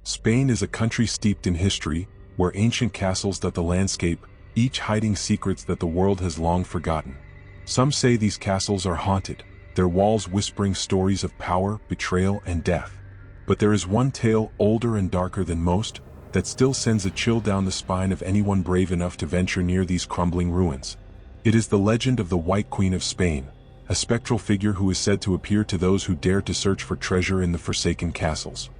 Spain is a country steeped in history, where ancient castles dot the landscape, each hiding secrets that the world has long forgotten. Some say these castles are haunted, their walls whispering stories of power, betrayal, and death. But there is one tale, older and darker than most, that still sends a chill down the spine of anyone brave enough to venture near these crumbling ruins. It is the legend of the White Queen of Spain, a spectral figure who is said to appear to those who dare to search for treasure in the forsaken castles.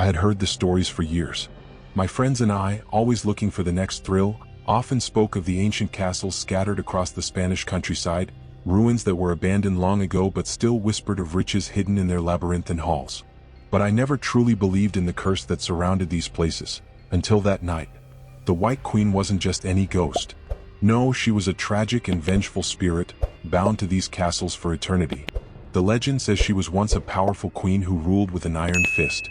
I had heard the stories for years. My friends and I, always looking for the next thrill, often spoke of the ancient castles scattered across the Spanish countryside, ruins that were abandoned long ago but still whispered of riches hidden in their labyrinthine halls. But I never truly believed in the curse that surrounded these places, until that night. The White Queen wasn't just any ghost. No, she was a tragic and vengeful spirit, bound to these castles for eternity. The legend says she was once a powerful queen who ruled with an iron fist.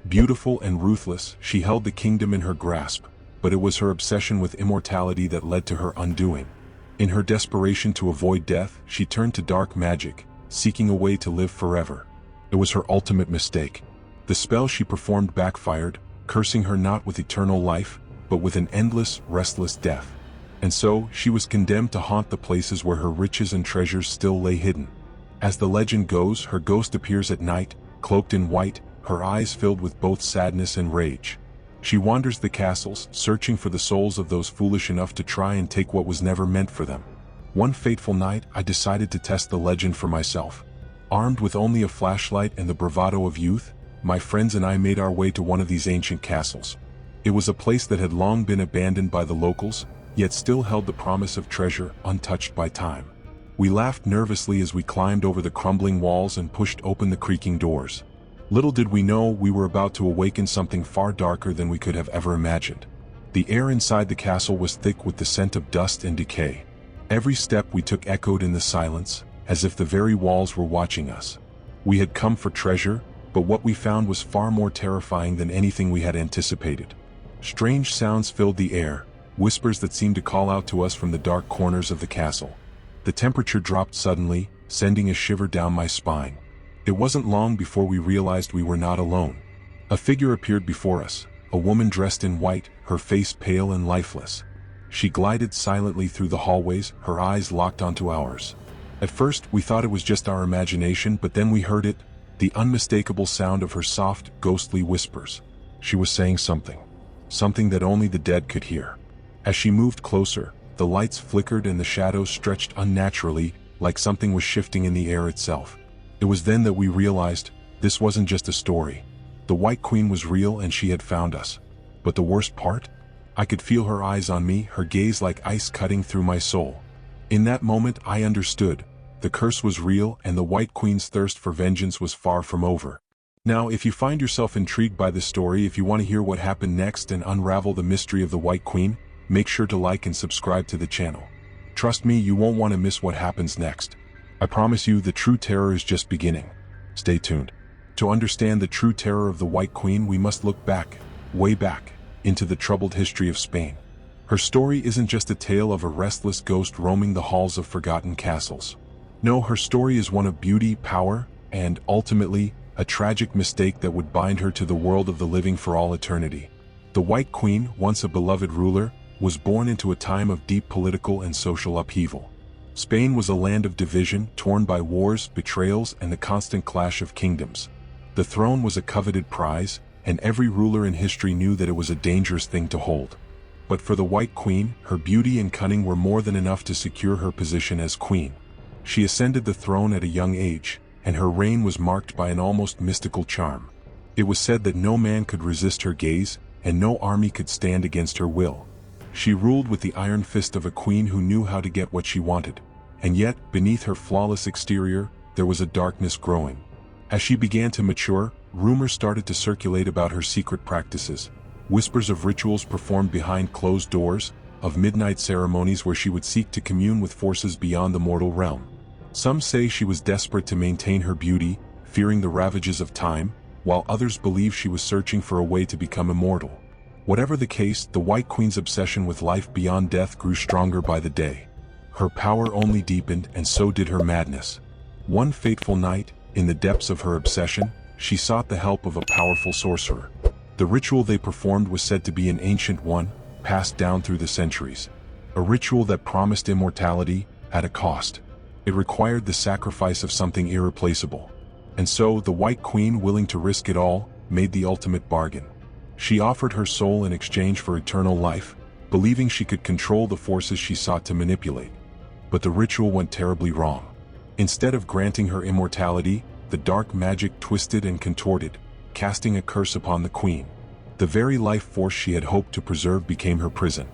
Beautiful and ruthless, she held the kingdom in her grasp, but it was her obsession with immortality that led to her undoing. In her desperation to avoid death, she turned to dark magic, seeking a way to live forever. It was her ultimate mistake. The spell she performed backfired, cursing her not with eternal life, but with an endless, restless death. And so, she was condemned to haunt the places where her riches and treasures still lay hidden. As the legend goes, her ghost appears at night, cloaked in white, her eyes filled with both sadness and rage. She wanders the castles, searching for the souls of those foolish enough to try and take what was never meant for them. One fateful night, I decided to test the legend for myself. Armed with only a flashlight and the bravado of youth, my friends and I made our way to one of these ancient castles. It was a place that had long been abandoned by the locals, yet still held the promise of treasure untouched by time. We laughed nervously as we climbed over the crumbling walls and pushed open the creaking doors. Little did we know we were about to awaken something far darker than we could have ever imagined. The air inside the castle was thick with the scent of dust and decay. Every step we took echoed in the silence, as if the very walls were watching us. We had come for treasure, but what we found was far more terrifying than anything we had anticipated. Strange sounds filled the air, whispers that seemed to call out to us from the dark corners of the castle. The temperature dropped suddenly, sending a shiver down my spine. It wasn't long before we realized we were not alone. A figure appeared before us, a woman dressed in white, her face pale and lifeless. She glided silently through the hallways, her eyes locked onto ours. At first, we thought it was just our imagination, but then we heard it, the unmistakable sound of her soft, ghostly whispers. She was saying something. Something that only the dead could hear. As she moved closer, the lights flickered and the shadows stretched unnaturally, like something was shifting in the air itself. It was then that we realized, this wasn't just a story. The White Queen was real and she had found us. But the worst part? I could feel her eyes on me, her gaze like ice cutting through my soul. In that moment I understood. The curse was real and the White Queen's thirst for vengeance was far from over. Now, if you find yourself intrigued by this story, if you want to hear what happened next and unravel the mystery of the White Queen, make sure to like and subscribe to the channel. Trust me, you won't want to miss what happens next. I promise you, the true terror is just beginning. Stay tuned. To understand the true terror of the White Queen, we must look back, way back, into the troubled history of Spain. Her story isn't just a tale of a restless ghost roaming the halls of forgotten castles. No, her story is one of beauty, power, and, ultimately, a tragic mistake that would bind her to the world of the living for all eternity. The White Queen, once a beloved ruler, was born into a time of deep political and social upheaval. Spain was a land of division, torn by wars, betrayals, and the constant clash of kingdoms. The throne was a coveted prize, and every ruler in history knew that it was a dangerous thing to hold. But for the White Queen, her beauty and cunning were more than enough to secure her position as queen. She ascended the throne at a young age, and her reign was marked by an almost mystical charm. It was said that no man could resist her gaze, and no army could stand against her will. She ruled with the iron fist of a queen who knew how to get what she wanted. And yet, beneath her flawless exterior, there was a darkness growing. As she began to mature, rumors started to circulate about her secret practices. Whispers of rituals performed behind closed doors, of midnight ceremonies where she would seek to commune with forces beyond the mortal realm. Some say she was desperate to maintain her beauty, fearing the ravages of time, while others believe she was searching for a way to become immortal. Whatever the case, the White Queen's obsession with life beyond death grew stronger by the day. Her power only deepened, and so did her madness. One fateful night, in the depths of her obsession, she sought the help of a powerful sorcerer. The ritual they performed was said to be an ancient one, passed down through the centuries. A ritual that promised immortality at a cost. It required the sacrifice of something irreplaceable. And so, the White Queen, willing to risk it all, made the ultimate bargain. She offered her soul in exchange for eternal life, believing she could control the forces she sought to manipulate. But the ritual went terribly wrong. Instead of granting her immortality, the dark magic twisted and contorted, casting a curse upon the Queen. The very life force she had hoped to preserve became her prison.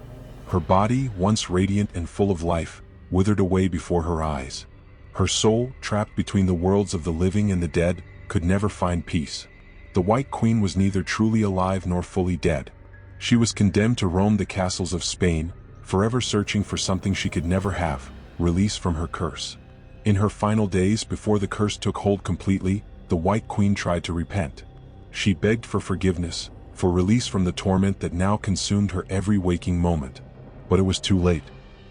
Her body, once radiant and full of life, withered away before her eyes. Her soul, trapped between the worlds of the living and the dead, could never find peace. The White Queen was neither truly alive nor fully dead. She was condemned to roam the castles of Spain, forever searching for something she could never have, release from her curse. In her final days, before the curse took hold completely, the White Queen tried to repent. She begged for forgiveness, for release from the torment that now consumed her every waking moment. But it was too late.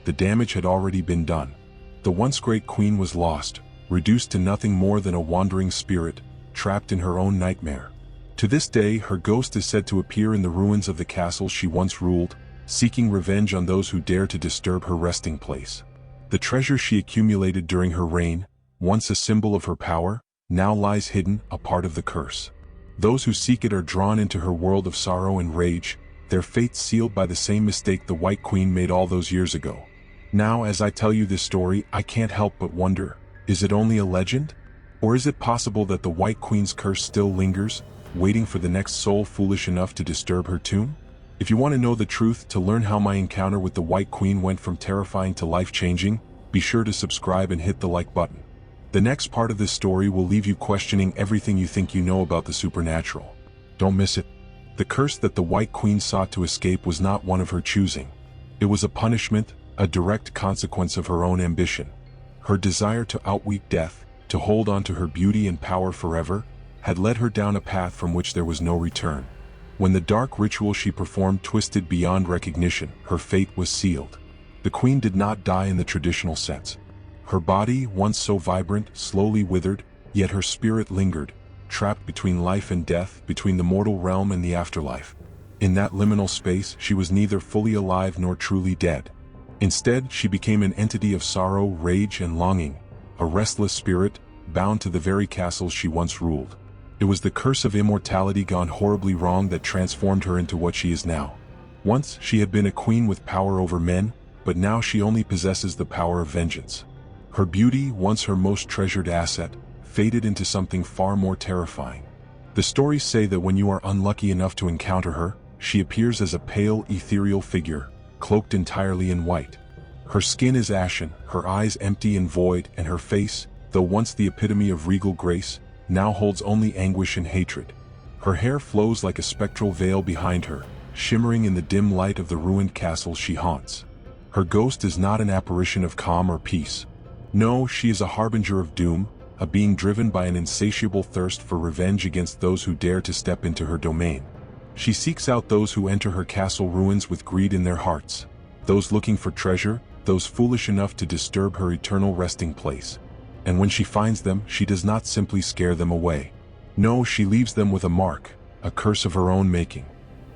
The damage had already been done. The once great queen was lost, reduced to nothing more than a wandering spirit, trapped in her own nightmare. To this day, her ghost is said to appear in the ruins of the castle she once ruled, seeking revenge on those who dare to disturb her resting place. The treasure she accumulated during her reign, once a symbol of her power, now lies hidden, a part of the curse. Those who seek it are drawn into her world of sorrow and rage, their fate sealed by the same mistake the White Queen made all those years ago. Now, as I tell you this story, I can't help but wonder, is it only a legend? Or is it possible that the White Queen's curse still lingers, waiting for the next soul foolish enough to disturb her tomb? If you want to know the truth, to learn how my encounter with the White Queen went from terrifying to life-changing, be sure to subscribe and hit the like button. The next part of this story will leave you questioning everything you think you know about the supernatural. Don't miss it. The curse that the White Queen sought to escape was not one of her choosing. It was a punishment, a direct consequence of her own ambition. Her desire to outweep death, to hold on to her beauty and power forever, had led her down a path from which there was no return. When the dark ritual she performed twisted beyond recognition, her fate was sealed. The Queen did not die in the traditional sense. Her body, once so vibrant, slowly withered, yet her spirit lingered, trapped between life and death, between the mortal realm and the afterlife. In that liminal space, she was neither fully alive nor truly dead. Instead, she became an entity of sorrow, rage, and longing, a restless spirit, bound to the very castles she once ruled. It was the curse of immortality gone horribly wrong that transformed her into what she is now. Once, she had been a queen with power over men, but now she only possesses the power of vengeance. Her beauty, once her most treasured asset, faded into something far more terrifying. The stories say that when you are unlucky enough to encounter her, she appears as a pale, ethereal figure, cloaked entirely in white. Her skin is ashen, her eyes empty and void, and her face, though once the epitome of regal grace, now holds only anguish and hatred. Her hair flows like a spectral veil behind her, shimmering in the dim light of the ruined castle she haunts. Her ghost is not an apparition of calm or peace. No, she is a harbinger of doom, a being driven by an insatiable thirst for revenge against those who dare to step into her domain. She seeks out those who enter her castle ruins with greed in their hearts, those looking for treasure, those foolish enough to disturb her eternal resting place. And when she finds them, she does not simply scare them away. No, she leaves them with a mark, a curse of her own making.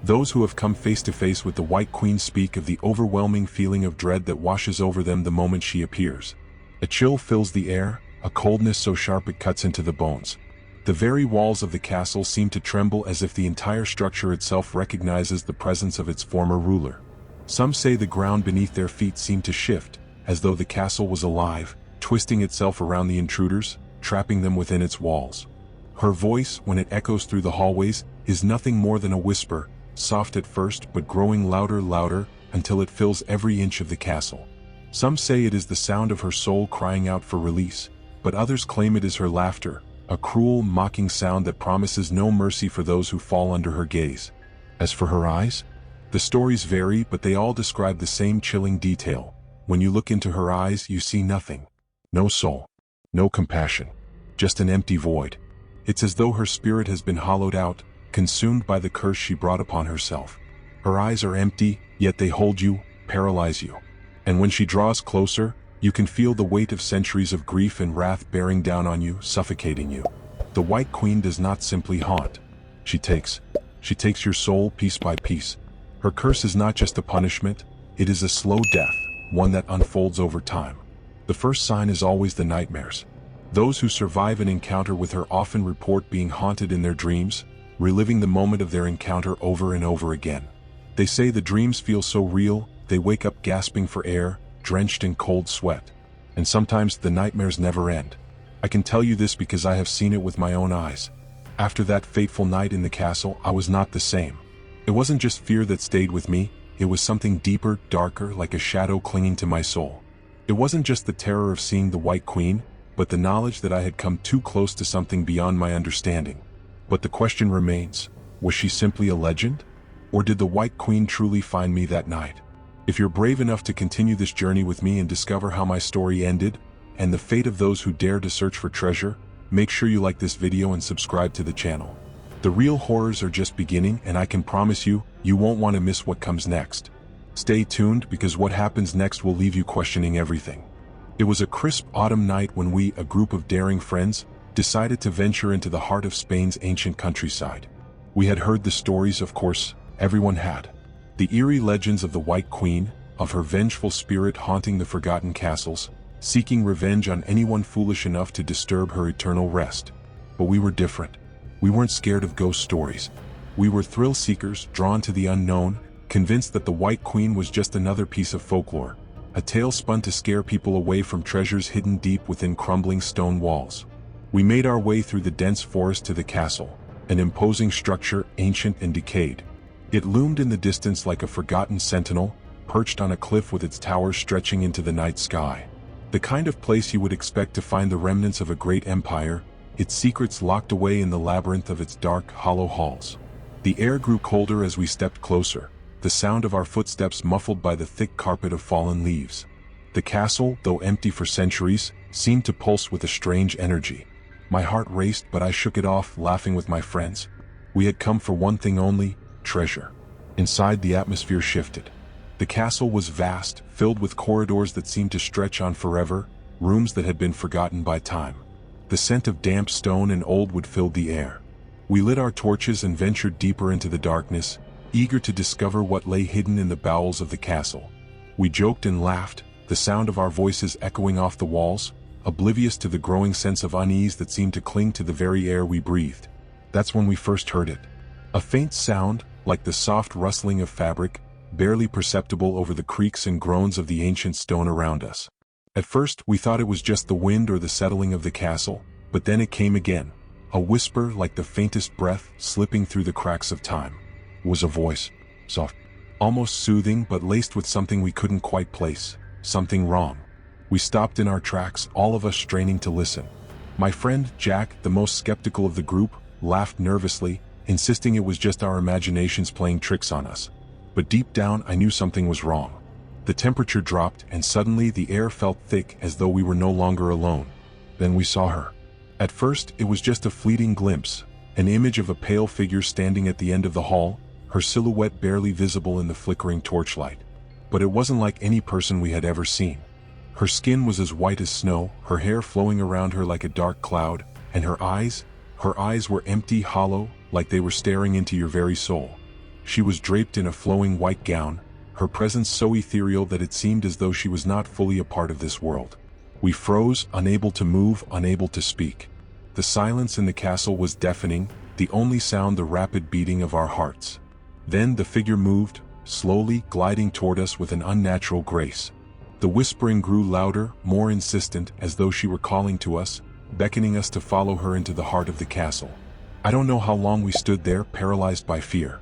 Those who have come face to face with the White Queen speak of the overwhelming feeling of dread that washes over them the moment she appears. A chill fills the air, a coldness so sharp it cuts into the bones. The very walls of the castle seem to tremble as if the entire structure itself recognizes the presence of its former ruler. Some say the ground beneath their feet seemed to shift, as though the castle was alive, twisting itself around the intruders, trapping them within its walls. Her voice, when it echoes through the hallways, is nothing more than a whisper, soft at first but growing louder, until it fills every inch of the castle. Some say it is the sound of her soul crying out for release, but others claim it is her laughter, a cruel, mocking sound that promises no mercy for those who fall under her gaze. As for her eyes, the stories vary, but they all describe the same chilling detail. When you look into her eyes, you see nothing. No soul. No compassion. Just an empty void. It's as though her spirit has been hollowed out, consumed by the curse she brought upon herself. Her eyes are empty, yet they hold you, paralyze you. And when she draws closer, you can feel the weight of centuries of grief and wrath bearing down on you, suffocating you. The White Queen does not simply haunt. She takes She takes your soul piece by piece. Her curse is not just a punishment, it is a slow death, one that unfolds over time. The first sign is always the nightmares. Those who survive an encounter with her often report being haunted in their dreams, reliving the moment of their encounter over and over again. They say the dreams feel so real, they wake up gasping for air, drenched in cold sweat. And sometimes the nightmares never end. I can tell you this because I have seen it with my own eyes. After that fateful night in the castle, I was not the same. It wasn't just fear that stayed with me, it was something deeper, darker, like a shadow clinging to my soul. It wasn't just the terror of seeing the White Queen, but the knowledge that I had come too close to something beyond my understanding. But the question remains, was she simply a legend? Or did the White Queen truly find me that night? If you're brave enough to continue this journey with me and discover how my story ended, and the fate of those who dare to search for treasure, make sure you like this video and subscribe to the channel. The real horrors are just beginning, and I can promise you, you won't want to miss what comes next. Stay tuned because what happens next will leave you questioning everything. It was a crisp autumn night when we, a group of daring friends, decided to venture into the heart of Spain's ancient countryside. We had heard the stories, of course, everyone had. The eerie legends of the White Queen, of her vengeful spirit haunting the forgotten castles, seeking revenge on anyone foolish enough to disturb her eternal rest. But we were different. We weren't scared of ghost stories. We were thrill seekers, drawn to the unknown, convinced that the White Queen was just another piece of folklore, a tale spun to scare people away from treasures hidden deep within crumbling stone walls. We made our way through the dense forest to the castle, an imposing structure, ancient and decayed. It loomed in the distance like a forgotten sentinel, perched on a cliff with its towers stretching into the night sky. The kind of place you would expect to find the remnants of a great empire, its secrets locked away in the labyrinth of its dark, hollow halls. The air grew colder as we stepped closer, the sound of our footsteps muffled by the thick carpet of fallen leaves. The castle, though empty for centuries, seemed to pulse with a strange energy. My heart raced, but I shook it off, laughing with my friends. We had come for one thing only: treasure. Inside, the atmosphere shifted. The castle was vast, filled with corridors that seemed to stretch on forever, rooms that had been forgotten by time. The scent of damp stone and old wood filled the air. We lit our torches and ventured deeper into the darkness, eager to discover what lay hidden in the bowels of the castle. We joked and laughed, the sound of our voices echoing off the walls, oblivious to the growing sense of unease that seemed to cling to the very air we breathed. That's when we first heard it. A faint sound, like the soft rustling of fabric, barely perceptible over the creaks and groans of the ancient stone around us. At first, we thought it was just the wind or the settling of the castle, but then it came again. A whisper like the faintest breath slipping through the cracks of time. It was a voice, soft, almost soothing, but laced with something we couldn't quite place, something wrong. We stopped in our tracks, all of us straining to listen. My friend, Jack, the most skeptical of the group, laughed nervously, insisting it was just our imaginations playing tricks on us. But deep down, I knew something was wrong. The temperature dropped, and suddenly the air felt thick as though we were no longer alone. Then we saw her. At first, it was just a fleeting glimpse, an image of a pale figure standing at the end of the hall, her silhouette barely visible in the flickering torchlight. But it wasn't like any person we had ever seen. Her skin was as white as snow, her hair flowing around her like a dark cloud, and her eyes were empty, hollow, like they were staring into your very soul. She was draped in a flowing white gown, her presence so ethereal that it seemed as though she was not fully a part of this world. We froze, unable to move, unable to speak. The silence in the castle was deafening, the only sound the rapid beating of our hearts. Then the figure moved, slowly, gliding toward us with an unnatural grace. The whispering grew louder, more insistent, as though she were calling to us, beckoning us to follow her into the heart of the castle. I don't know how long we stood there, paralyzed by fear.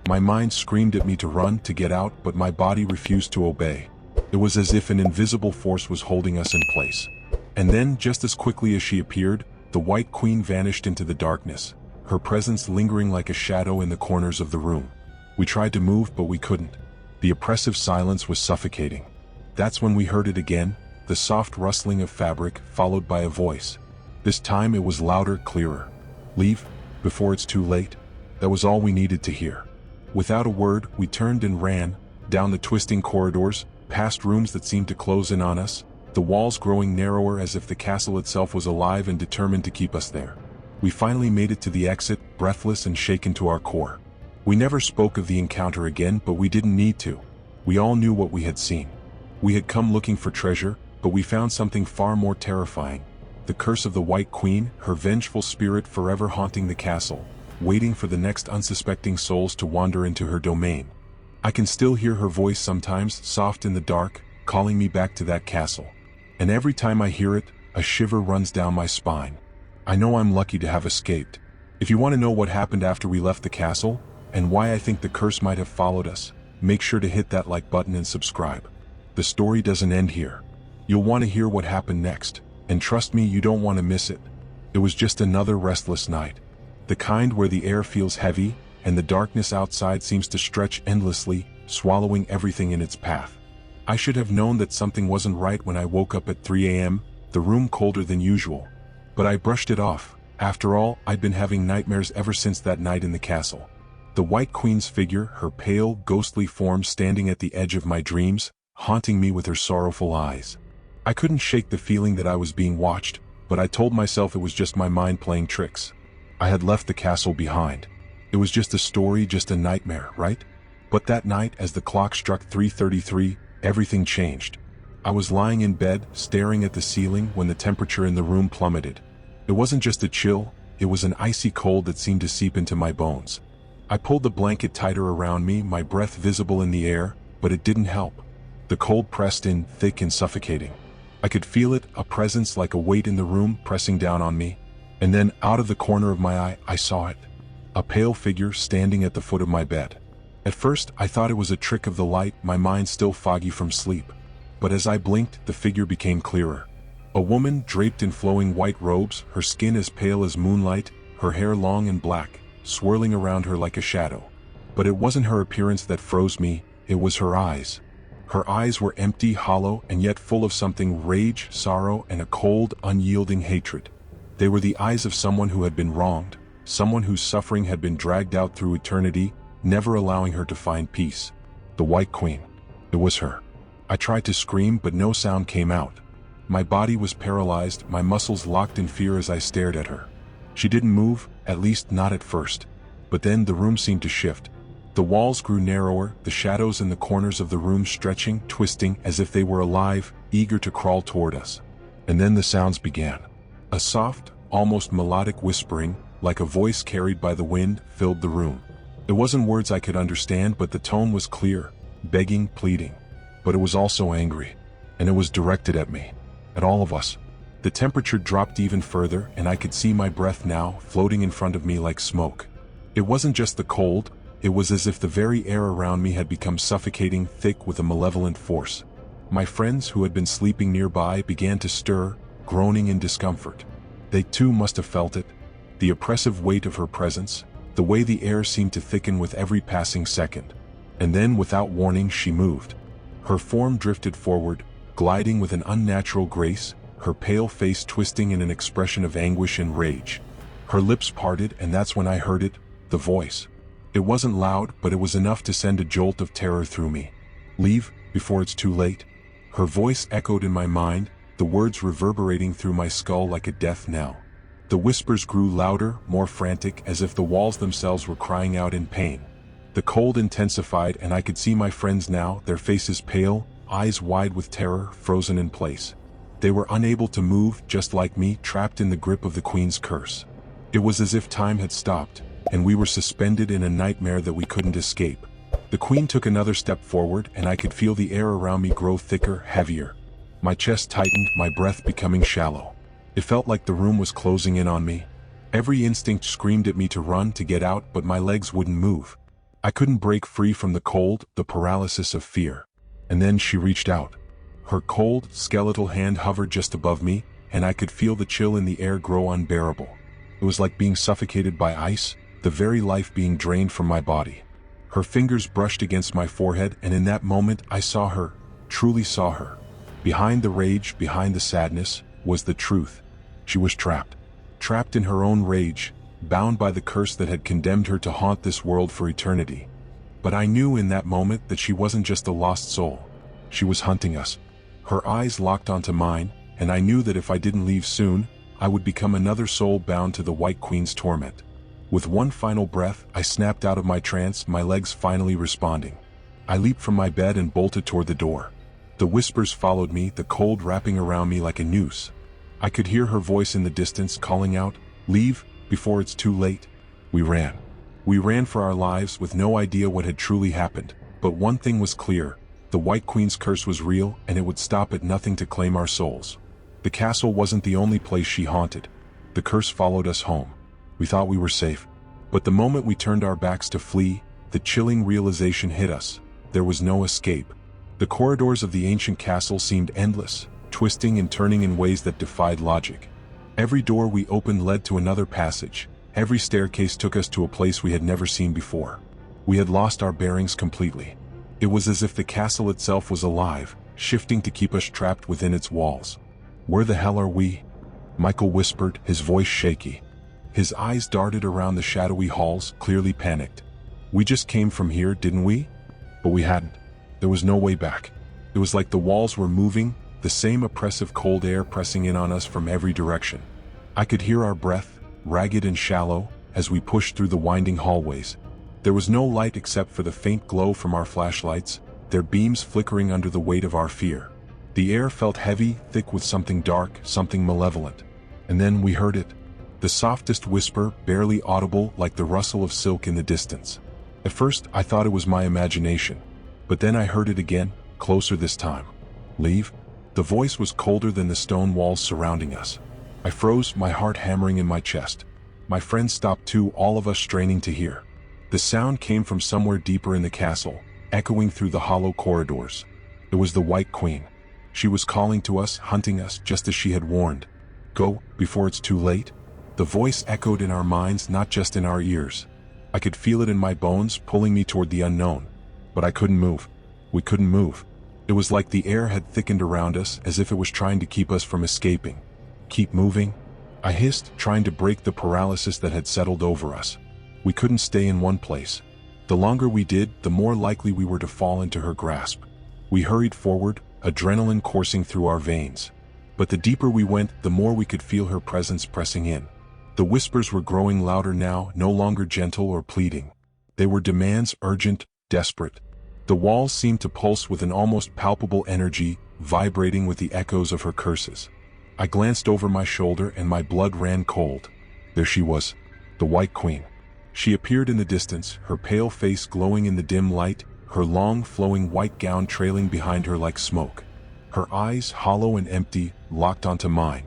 My mind screamed at me to run, to get out, but my body refused to obey. It was as if an invisible force was holding us in place. And then, just as quickly as she appeared, the White Queen vanished into the darkness, her presence lingering like a shadow in the corners of the room. We tried to move, but we couldn't. The oppressive silence was suffocating. That's when we heard it again, the soft rustling of fabric, followed by a voice. This time it was louder, clearer. "Leave, before it's too late." That was all we needed to hear. Without a word, we turned and ran, down the twisting corridors, past rooms that seemed to close in on us, the walls growing narrower as if the castle itself was alive and determined to keep us there. We finally made it to the exit, breathless and shaken to our core. We never spoke of the encounter again, but we didn't need to. We all knew what we had seen. We had come looking for treasure, but we found something far more terrifying. The curse of the White Queen, her vengeful spirit forever haunting the castle, waiting for the next unsuspecting souls to wander into her domain. I can still hear her voice sometimes, soft in the dark, calling me back to that castle. And every time I hear it, a shiver runs down my spine. I know I'm lucky to have escaped. If you want to know what happened after we left the castle, and why I think the curse might have followed us, make sure to hit that like button and subscribe. The story doesn't end here. You'll want to hear what happened next, and trust me, you don't want to miss it. It was just another restless night. The kind where the air feels heavy, and the darkness outside seems to stretch endlessly, swallowing everything in its path. I should have known that something wasn't right when I woke up at 3 a.m., the room colder than usual. But I brushed it off. After all, I'd been having nightmares ever since that night in the castle. The White Queen's figure, her pale, ghostly form standing at the edge of my dreams, haunting me with her sorrowful eyes. I couldn't shake the feeling that I was being watched, but I told myself it was just my mind playing tricks. I had left the castle behind. It was just a story, just a nightmare, right? But that night, as the clock struck 3:33, everything changed. I was lying in bed, staring at the ceiling when the temperature in the room plummeted. It wasn't just a chill, it was an icy cold that seemed to seep into my bones. I pulled the blanket tighter around me, my breath visible in the air, but it didn't help. The cold pressed in, thick and suffocating. I could feel it, a presence like a weight in the room pressing down on me. And then, out of the corner of my eye, I saw it. A pale figure standing at the foot of my bed. At first, I thought it was a trick of the light, my mind still foggy from sleep. But as I blinked, the figure became clearer. A woman draped in flowing white robes, her skin as pale as moonlight, her hair long and black, swirling around her like a shadow. But it wasn't her appearance that froze me, it was her eyes. Her eyes were empty, hollow, and yet full of something: rage, sorrow, and a cold, unyielding hatred. They were the eyes of someone who had been wronged, someone whose suffering had been dragged out through eternity, never allowing her to find peace. The White Queen. It was her. I tried to scream, but no sound came out. My body was paralyzed, my muscles locked in fear as I stared at her. She didn't move, at least not at first. But then the room seemed to shift. The walls grew narrower, the shadows in the corners of the room stretching, twisting, as if they were alive, eager to crawl toward us. And then the sounds began. A soft, almost melodic whispering, like a voice carried by the wind, filled the room. It wasn't words I could understand, but the tone was clear, begging, pleading. But it was also angry. And it was directed at me. At all of us. The temperature dropped even further, and I could see my breath now, floating in front of me like smoke. It wasn't just the cold, it was as if the very air around me had become suffocating, thick with a malevolent force. My friends who had been sleeping nearby began to stir, groaning in discomfort. They too must have felt it. The oppressive weight of her presence, the way the air seemed to thicken with every passing second. And then, without warning, she moved. Her form drifted forward, gliding with an unnatural grace, her pale face twisting in an expression of anguish and rage. Her lips parted, and that's when I heard it, the voice. It wasn't loud, but it was enough to send a jolt of terror through me. Leave, before it's too late. Her voice echoed in my mind, the words reverberating through my skull like a death knell. The whispers grew louder, more frantic, as if the walls themselves were crying out in pain. The cold intensified, and I could see my friends now, their faces pale, eyes wide with terror, frozen in place. They were unable to move, just like me, trapped in the grip of the Queen's curse. It was as if time had stopped, and we were suspended in a nightmare that we couldn't escape. The Queen took another step forward, and I could feel the air around me grow thicker, heavier. My chest tightened, my breath becoming shallow. It felt like the room was closing in on me. Every instinct screamed at me to run, to get out, but my legs wouldn't move. I couldn't break free from the cold, the paralysis of fear. And then she reached out. Her cold, skeletal hand hovered just above me, and I could feel the chill in the air grow unbearable. It was like being suffocated by ice, the very life being drained from my body. Her fingers brushed against my forehead, and in that moment I saw her, truly saw her. Behind the rage, behind the sadness, was the truth. She was trapped. Trapped in her own rage, bound by the curse that had condemned her to haunt this world for eternity. But I knew in that moment that she wasn't just a lost soul. She was hunting us. Her eyes locked onto mine, and I knew that if I didn't leave soon, I would become another soul bound to the White Queen's torment. With one final breath, I snapped out of my trance, my legs finally responding. I leaped from my bed and bolted toward the door. The whispers followed me, the cold wrapping around me like a noose. I could hear her voice in the distance calling out, "Leave, before it's too late." We ran. We ran for our lives with no idea what had truly happened, but one thing was clear. The White Queen's curse was real, and it would stop at nothing to claim our souls. The castle wasn't the only place she haunted. The curse followed us home. We thought we were safe. But the moment we turned our backs to flee, the chilling realization hit us. There was no escape. The corridors of the ancient castle seemed endless, twisting and turning in ways that defied logic. Every door we opened led to another passage. Every staircase took us to a place we had never seen before. We had lost our bearings completely. It was as if the castle itself was alive, shifting to keep us trapped within its walls. "Where the hell are we?" Michael whispered, his voice shaky. His eyes darted around the shadowy halls, clearly panicked. "We just came from here, didn't we?" But we hadn't. There was no way back. It was like the walls were moving, the same oppressive cold air pressing in on us from every direction. I could hear our breath, ragged and shallow, as we pushed through the winding hallways. There was no light except for the faint glow from our flashlights, their beams flickering under the weight of our fear. The air felt heavy, thick with something dark, something malevolent. And then we heard it. The softest whisper, barely audible, like the rustle of silk in the distance. At first, I thought it was my imagination. But then I heard it again, closer this time. "Leave?" The voice was colder than the stone walls surrounding us. I froze, my heart hammering in my chest. My friends stopped too, all of us straining to hear. The sound came from somewhere deeper in the castle, echoing through the hollow corridors. It was the White Queen. She was calling to us, hunting us, just as she had warned. "Go, before it's too late." The voice echoed in our minds, not just in our ears. I could feel it in my bones, pulling me toward the unknown. But I couldn't move. We couldn't move. It was like the air had thickened around us, as if it was trying to keep us from escaping. "Keep moving," I hissed, trying to break the paralysis that had settled over us. We couldn't stay in one place. The longer we did, the more likely we were to fall into her grasp. We hurried forward, adrenaline coursing through our veins. But the deeper we went, the more we could feel her presence pressing in. The whispers were growing louder now, no longer gentle or pleading. They were demands, urgent, desperate. The walls seemed to pulse with an almost palpable energy, vibrating with the echoes of her curses. I glanced over my shoulder and my blood ran cold. There she was, the White Queen. She appeared in the distance, her pale face glowing in the dim light, her long flowing white gown trailing behind her like smoke. Her eyes, hollow and empty, locked onto mine.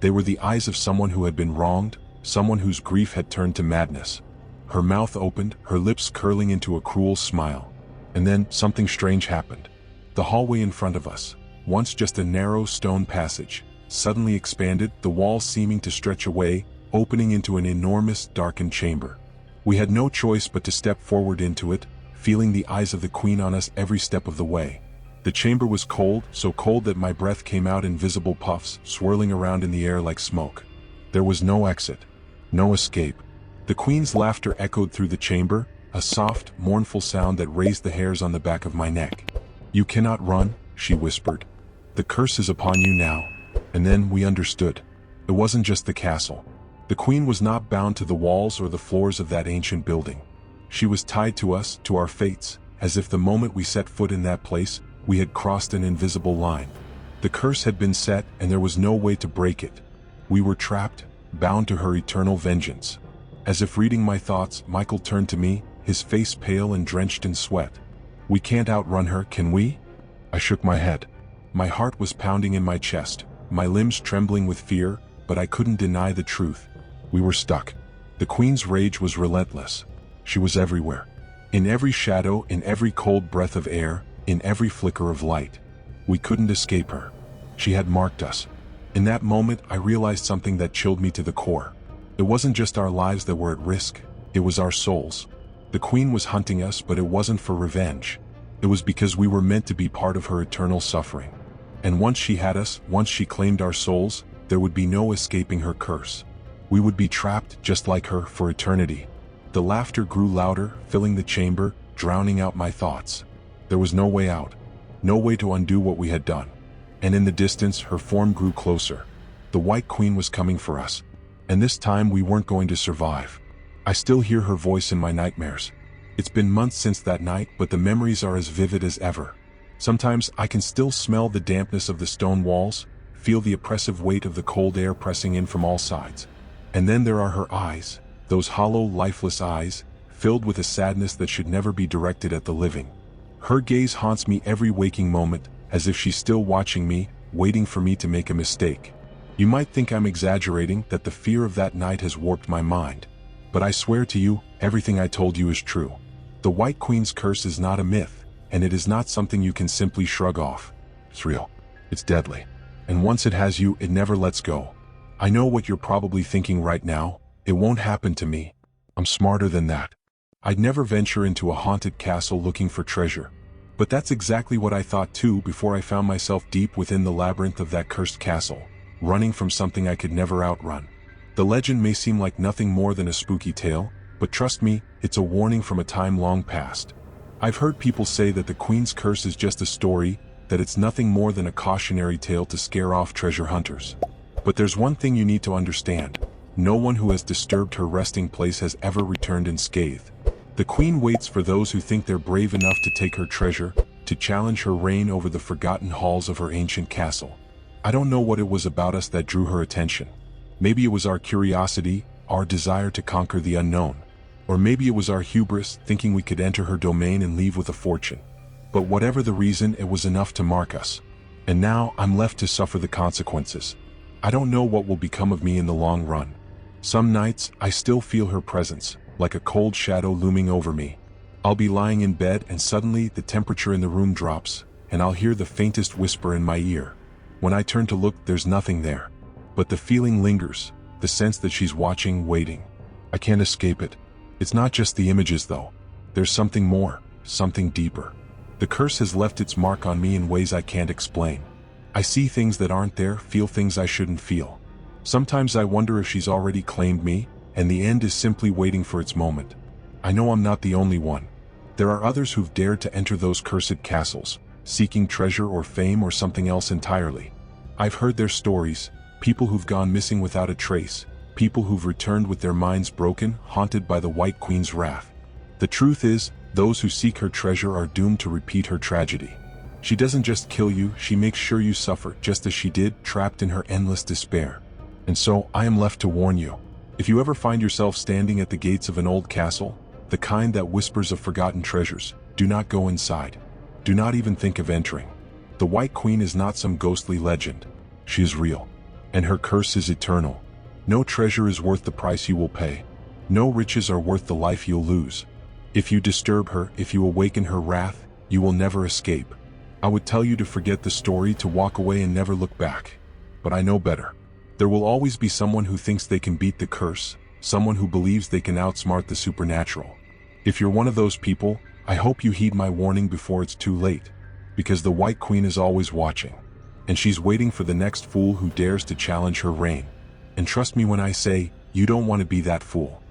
They were the eyes of someone who had been wronged, someone whose grief had turned to madness. Her mouth opened, her lips curling into a cruel smile. And then something strange happened. The hallway in front of us, once just a narrow stone passage, suddenly expanded, the walls seeming to stretch away, opening into an enormous, darkened chamber. We had no choice but to step forward into it, feeling the eyes of the Queen on us every step of the way. The chamber was cold, so cold that my breath came out in visible puffs, swirling around in the air like smoke. There was no exit, no escape. The Queen's laughter echoed through the chamber, a soft, mournful sound that raised the hairs on the back of my neck. "You cannot run," she whispered. "The curse is upon you now." And then we understood. It wasn't just the castle. The Queen was not bound to the walls or the floors of that ancient building. She was tied to us, to our fates, as if the moment we set foot in that place, we had crossed an invisible line. The curse had been set, and there was no way to break it. We were trapped, bound to her eternal vengeance. As if reading my thoughts, Michael turned to me, his face pale and drenched in sweat. "We can't outrun her, can we?" I shook my head. My heart was pounding in my chest, my limbs trembling with fear, but I couldn't deny the truth. We were stuck. The Queen's rage was relentless. She was everywhere. In every shadow, in every cold breath of air, in every flicker of light. We couldn't escape her. She had marked us. In that moment, I realized something that chilled me to the core. It wasn't just our lives that were at risk, it was our souls. The Queen was hunting us, but it wasn't for revenge. It was because we were meant to be part of her eternal suffering. And once she had us, once she claimed our souls, there would be no escaping her curse. We would be trapped, just like her, for eternity. The laughter grew louder, filling the chamber, drowning out my thoughts. There was no way out, no way to undo what we had done. And in the distance, her form grew closer. The White Queen was coming for us. And this time we weren't going to survive. I still hear her voice in my nightmares. It's been months since that night, but the memories are as vivid as ever. Sometimes I can still smell the dampness of the stone walls, feel the oppressive weight of the cold air pressing in from all sides. And then there are her eyes, those hollow, lifeless eyes, filled with a sadness that should never be directed at the living. Her gaze haunts me every waking moment, as if she's still watching me, waiting for me to make a mistake. You might think I'm exaggerating, that the fear of that night has warped my mind. But I swear to you, everything I told you is true. The White Queen's curse is not a myth, and it is not something you can simply shrug off. It's real. It's deadly. And once it has you, it never lets go. I know what you're probably thinking right now. It won't happen to me. I'm smarter than that. I'd never venture into a haunted castle looking for treasure. But that's exactly what I thought too before I found myself deep within the labyrinth of that cursed castle, running from something I could never outrun. The legend may seem like nothing more than a spooky tale, but trust me, it's a warning from a time long past. I've heard people say that the Queen's curse is just a story, that it's nothing more than a cautionary tale to scare off treasure hunters. But there's one thing you need to understand. No one who has disturbed her resting place has ever returned unscathed. The Queen waits for those who think they're brave enough to take her treasure, to challenge her reign over the forgotten halls of her ancient castle. I don't know what it was about us that drew her attention. Maybe it was our curiosity, our desire to conquer the unknown. Or maybe it was our hubris, thinking we could enter her domain and leave with a fortune. But whatever the reason, it was enough to mark us. And now I'm left to suffer the consequences. I don't know what will become of me in the long run. Some nights, I still feel her presence, like a cold shadow looming over me. I'll be lying in bed and suddenly the temperature in the room drops, and I'll hear the faintest whisper in my ear. When I turn to look, there's nothing there. But the feeling lingers, the sense that she's watching, waiting. I can't escape it. It's not just the images though. There's something more, something deeper. The curse has left its mark on me in ways I can't explain. I see things that aren't there, feel things I shouldn't feel. Sometimes I wonder if she's already claimed me, and the end is simply waiting for its moment. I know I'm not the only one. There are others who've dared to enter those cursed castles, seeking treasure or fame or something else entirely. I've heard their stories, people who've gone missing without a trace, people who've returned with their minds broken, haunted by the White Queen's wrath. The truth is, those who seek her treasure are doomed to repeat her tragedy. She doesn't just kill you, she makes sure you suffer, just as she did, trapped in her endless despair. And so, I am left to warn you. If you ever find yourself standing at the gates of an old castle, the kind that whispers of forgotten treasures, do not go inside. Do not even think of entering. The White Queen is not some ghostly legend. She is real. And her curse is eternal. No treasure is worth the price you will pay. No riches are worth the life you'll lose. If you disturb her, if you awaken her wrath, you will never escape. I would tell you to forget the story, to walk away and never look back. But I know better. There will always be someone who thinks they can beat the curse, someone who believes they can outsmart the supernatural. If you're one of those people, I hope you heed my warning before it's too late. Because the White Queen is always watching. And she's waiting for the next fool who dares to challenge her reign. And trust me when I say, you don't want to be that fool.